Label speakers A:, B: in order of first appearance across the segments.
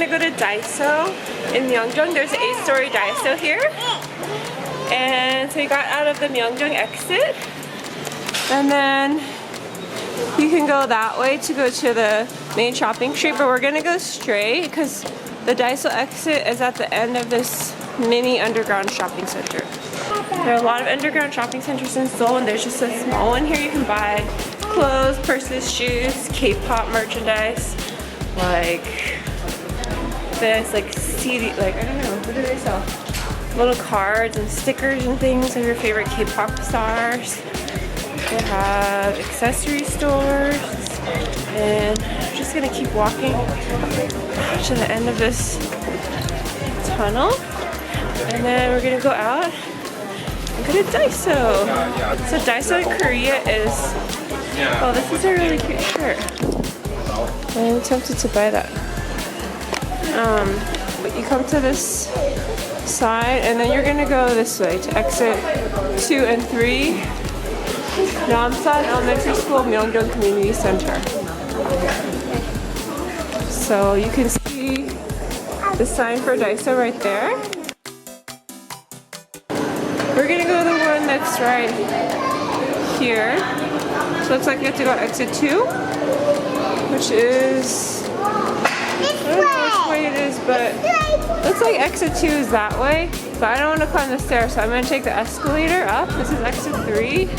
A: gonna go to DAISO in Myeongdong. There's an 8-story DAISO here. And so we got out of the Myeongdong exit. And then you can go that way to go to the main shopping street, but we're gonna go straight because the DAISO exit is at the end of this mini underground shopping center. There are a lot of underground shopping centers in Seoul, and there's just a small one here. You can buy clothes, purses, shoes, K-pop merchandise, like this, like CD, like I don't know, what do they sell? Little cards and stickers and things of your favorite K-pop stars. They have accessory stores, and I'm just gonna keep walking to the end of this tunnel, and then we're gonna go out and go to DAISO. So DAISO in Korea is, oh, this is a really cute shirt. I'm tempted to buy that. But you come to this side, and then you're gonna go this way to exit 2 and 3. Namsan Elementary School, Myeongdong Community Center. So you can see the sign for DAISO right there. We're gonna go to the one that's right here. So it looks like you have to go exit 2, which is, I don't know which way it is, but looks like exit 2 is that way. But I don't want to climb the stairs, so I'm gonna take the escalator up. This is exit 3.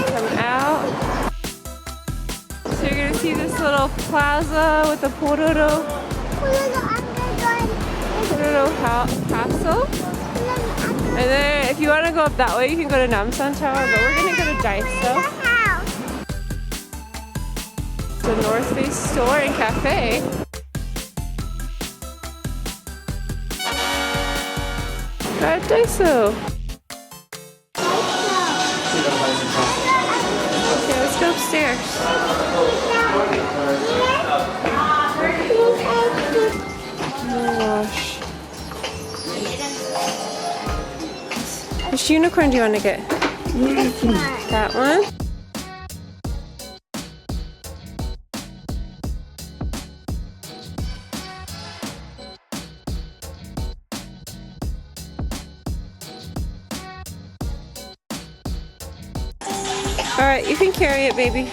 A: Come out. So you're gonna see this little plaza with the Pororo Castle. And then if you want to go up that way, you can go to Namsan Tower, but we're gonna go to DAISO. The North Face store and cafe. Got DAISO. Okay, let's go upstairs. Oh my gosh. Which unicorn do you want to get? That one? Alright, you can carry it, baby.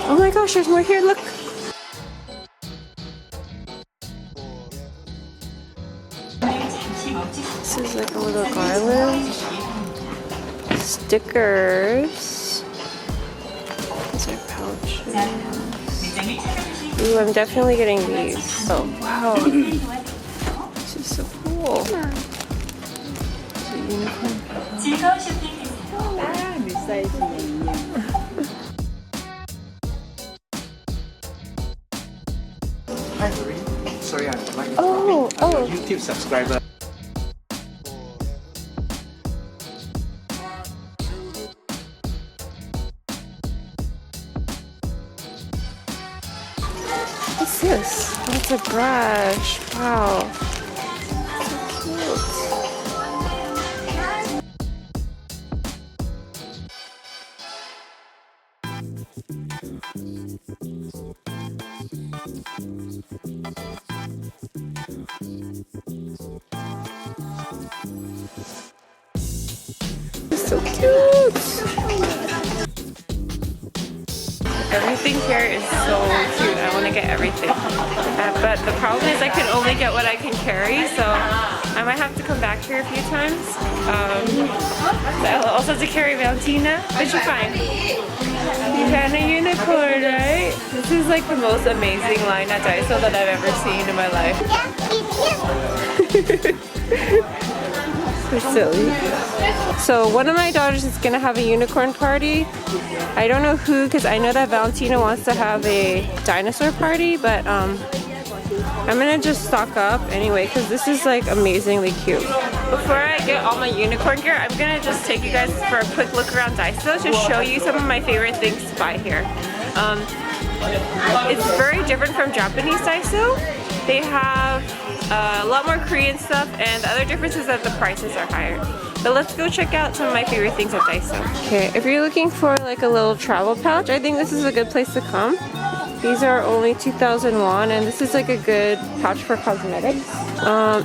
A: Oh my gosh, there's more here, look! This is like a little garland. Stickers. These are pouches. Ooh, I'm definitely getting these. Oh, wow. This is so cool. It's a unicorn.
B: Hi, Marie. Sorry, I'm like
A: Oh.
B: YouTube subscriber.
A: What's this? Oh, it's a brush. Wow. So cute. It's so cute. Everything here is so cute. I want to get everything. But the problem is I can only get what I can carry, so I might have to come back here a few times. I also have to carry Valentina, but she's fine. You got a unicorn, right? This is like the most amazing line at DAISO that I've ever seen in my life. So silly. So one of my daughters is gonna have a unicorn party. I don't know who, because I know that Valentina wants to have a dinosaur party, but I'm gonna just stock up anyway because this is like amazingly cute. Before I get all my unicorn gear, I'm gonna just take you guys for a quick look around DAISO to show you some of my favorite things to buy here. It's very different from Japanese DAISO. They have a lot more Korean stuff, and the other difference is that the prices are higher. But let's go check out some of my favorite things at DAISO. Okay, if you're looking for like a little travel pouch, I think this is a good place to come. These are only 2,000 won, and this is like a good pouch for cosmetics.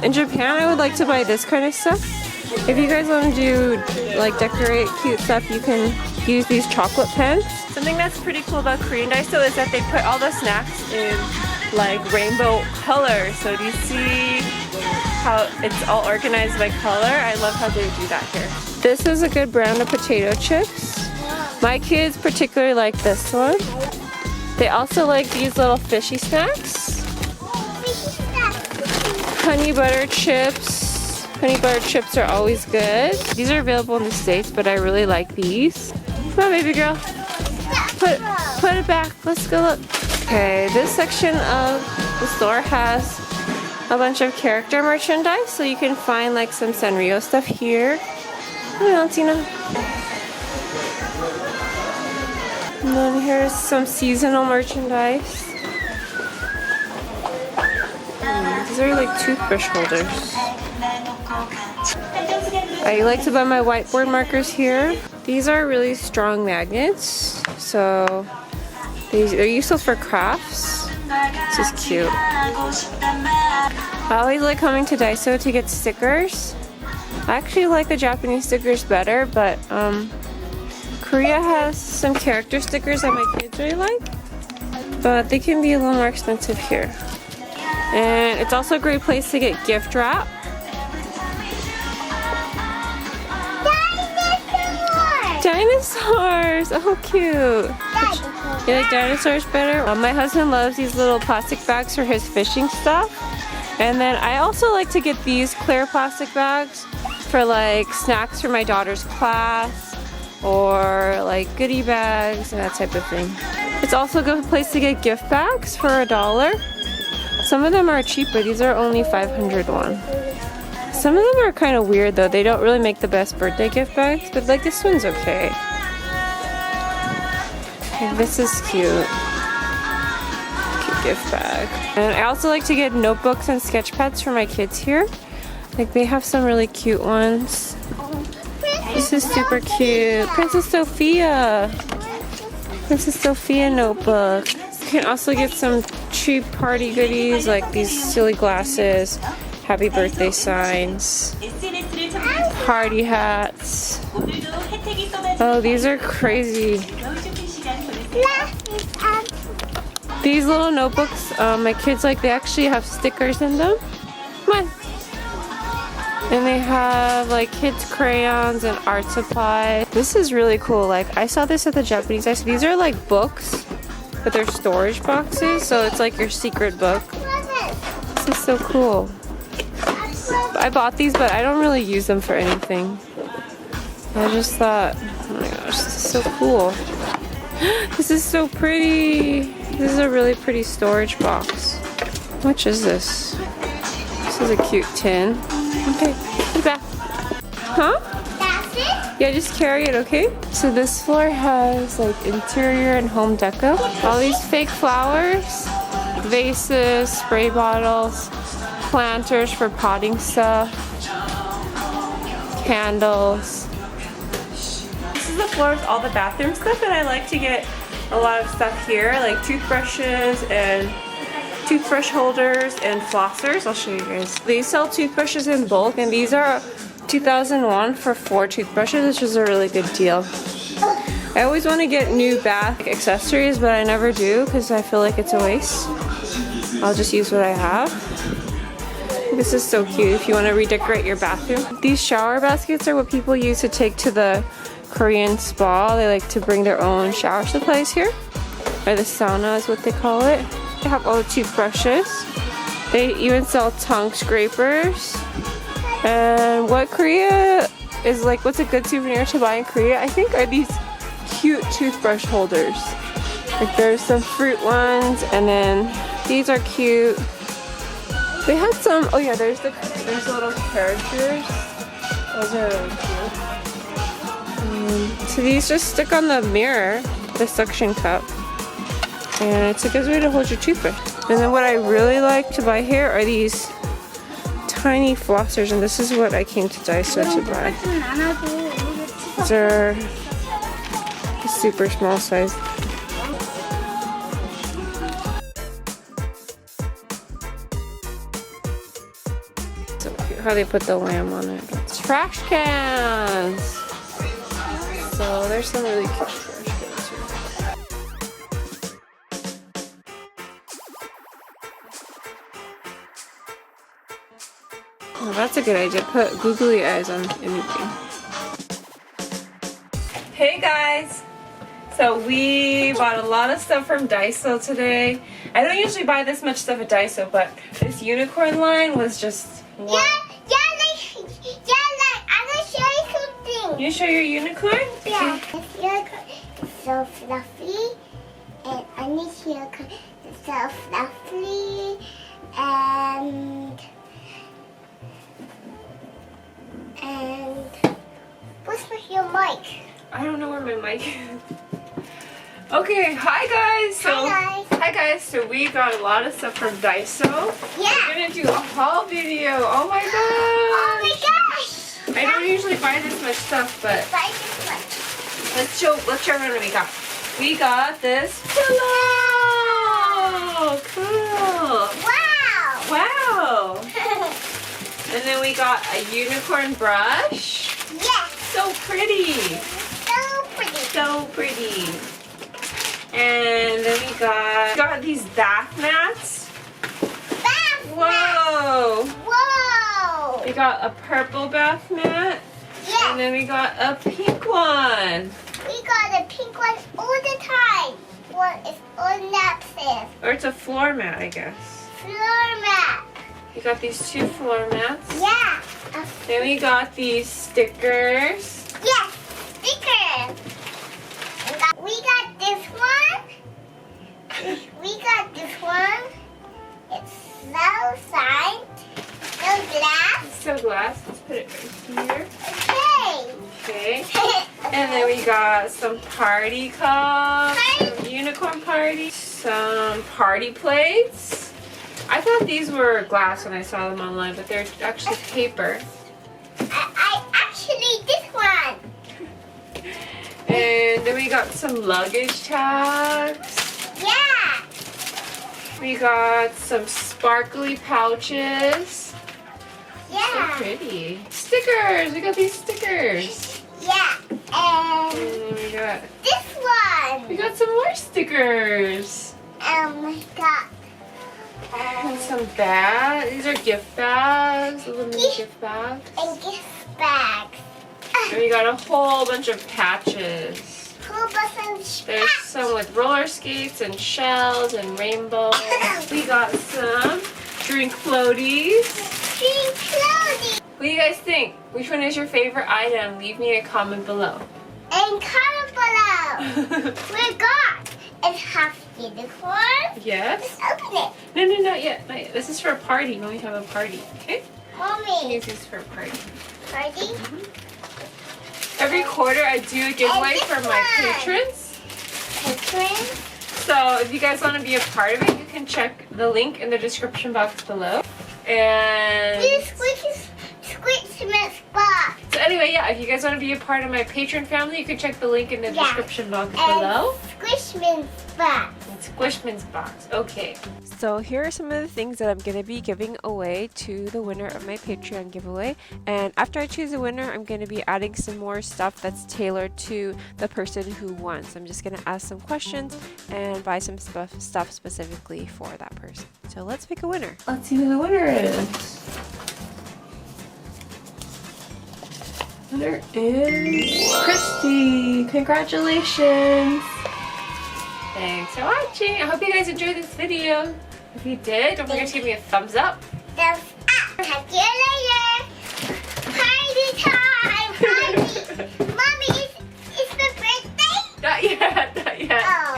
A: In Japan, I would like to buy this kind of stuff. If you guys want to do like decorate cute stuff, you can use these chocolate pens. Something that's pretty cool about Korean DAISO is that they put all the snacks in like rainbow colors. So do you see how it's all organized by color? I love how they do that here. This is a good brand of potato chips. My kids particularly like this one. They also like these little fishy snacks. Honey butter chips. Honey butter chips are always good. These are available in the States, but I really like these. Come on, baby girl. Put it back. Let's go look. Okay, this section of the store has a bunch of character merchandise, so you can find like some Sanrio stuff here. Come on, Tina. And then here's some seasonal merchandise. These are like toothbrush holders. I like to buy my whiteboard markers here. These are really strong magnets, so they're useful for crafts. This is cute. I always like coming to DAISO to get stickers. I actually like the Japanese stickers better, but Korea has some character stickers that my kids really like, but they can be a little more expensive here. And it's also a great place to get gift wrap. Dinosaurs! Oh, cute! You like dinosaurs better? My husband loves these little plastic bags for his fishing stuff. And then I also like to get these clear plastic bags for like snacks for my daughter's class or like goodie bags and that type of thing. It's also a good place to get gift bags for $1. Some of them are cheaper. These are only 500 won. Some of them are kind of weird though. They don't really make the best birthday gift bags, but like this one's okay. Okay, this is cute. Cute gift bag. And I also like to get notebooks and sketch pads for my kids here. Like they have some really cute ones. This is super cute. Princess Sophia. Princess Sophia notebook. You can also get some cheap party goodies like these silly glasses, happy birthday signs, party hats. Oh, these are crazy. These little notebooks, my kids like, they actually have stickers in them. Come on. And they have like kids crayons and art supplies. This is really cool. Like I saw this at the Japanese DAISO. These are like books, but they're storage boxes. So it's like your secret book. This is so cool. I bought these, but I don't really use them for anything. I just thought, oh my gosh, this is so cool. This is so pretty. This is a really pretty storage box. How much is this? This is a cute tin. Okay, put it back. Huh? That's it? Yeah, just carry it, okay? So this floor has like interior and home deco. All these fake flowers, vases, spray bottles, planters for potting stuff, candles. This is the floor with all the bathroom stuff, and I like to get a lot of stuff here, like toothbrushes and toothbrush holders and flossers. I'll show you guys. They sell toothbrushes in bulk, and these are 2,000 won for 4 toothbrushes, which is a really good deal. I always want to get new bath accessories, but I never do because I feel like it's a waste. I'll just use what I have. This is so cute if you want to redecorate your bathroom. These shower baskets are what people use to take to the Korean spa. They like to bring their own shower supplies here, or the sauna is what they call it. They have all the toothbrushes. They even sell tongue scrapers. And what Korea is like, what's a good souvenir to buy in Korea, I think, are these cute toothbrush holders. Like there's some fruit ones, and then these are cute. They had some. Oh yeah, there's the little characters. Those are really cute. So these just stick on the mirror, the suction cup, and it's a good way to hold your toothbrush. And then what I really like to buy here are these tiny flossers, and this is what I came to Daiso to buy. These are a super small size. So cute how they put the lamb on it. Trash cans! So there's some really cute trash cans here. Oh, that's a good idea. Put googly eyes on anything. Hey guys! So we bought a lot of stuff from Daiso today. I don't usually buy this much stuff at Daiso, but this unicorn line was just...
C: Yeah, I'm gonna show you something.
A: You show your unicorn?
C: Yeah, this unicorn is so fluffy, and underneath unicorn is so fluffy, and what's with your mic?
A: I don't know where my mic is. Okay, hi guys. Hi guys. So we got a lot of stuff from Daiso.
C: Yeah.
A: We're gonna do a haul video. Oh my gosh.
C: Oh my gosh.
A: I don't usually buy this much stuff, but
C: Buy this one.
A: let's show everyone what we got. We got this pillow. Cool.
C: Wow.
A: Wow. And then we got a unicorn brush.
C: Yes.
A: So pretty.
C: So pretty.
A: So pretty. And then we got these bath mats.
C: Bath mat.
A: Whoa.
C: Whoa.
A: We got a purple bath mat.
C: Yes.
A: And then we got a pink one.
C: We got a pink one all the time. One is on napkins.
A: Or it's a floor mat, I guess.
C: Floor mat.
A: We got these two floor mats.
C: Yeah.
A: Then we got these stickers.
C: Yes. Stickers. We got this one. We got this one. It's so signed. No glass.
A: So glass. Let's put it right here.
C: Okay.
A: Okay. And then we got some party cups. Some unicorn party. Some party plates. I thought these were glass when I saw them online, but they're actually paper.
C: I actually this one.
A: And then we got some luggage tags.
C: Yeah.
A: We got some sparkly pouches. So
C: Yeah.
A: pretty. Stickers! We got these stickers.
C: Yeah. And
A: And then
C: this one.
A: we got some more stickers.
C: My God.
A: And some bags. These are gift bags. Little mini gift bags.
C: And gift bags.
A: And we got a whole bunch of patches.
C: Whole bunch of
A: There's some with roller skates and shells and rainbows. We got some drink floaties.
C: Green clothing.
A: What do you guys think? Which one is your favorite item? Leave me a comment below.
C: And comment below. We got it half unicorn.
A: Yes?
C: Let's open it.
A: No, not yet. Not yet. This is for a party when we have a party. Okay?
C: Mommy.
A: This is for a party.
C: Ready?
A: Every quarter I do a giveaway
C: this
A: for my
C: one.
A: patrons.
C: Patron.
A: So if you guys want to be a part of it, you can check the link in the description box below. And
C: This squishy box.
A: so anyway, yeah, if you guys want to be a part of my patron family, you can check the link in the
C: Yeah.
A: description box below.
C: Squishman's box.
A: It's Squishman's box. Okay. So here are some of the things that I'm going to be giving away to the winner of my Patreon giveaway. And after I choose a winner, I'm going to be adding some more stuff that's tailored to the person who won. So I'm just going to ask some questions and buy some stuff specifically for that person. So let's pick a winner. Let's see who the winner is. Winner is Christy. Congratulations. Thanks for watching. I hope you guys enjoyed this video. If you did, don't forget to give me a thumbs up.
C: Thumbs up. Talk to you later. Party time. Party. Mommy, it's my birthday?
A: Not yet, not yet.
C: Oh.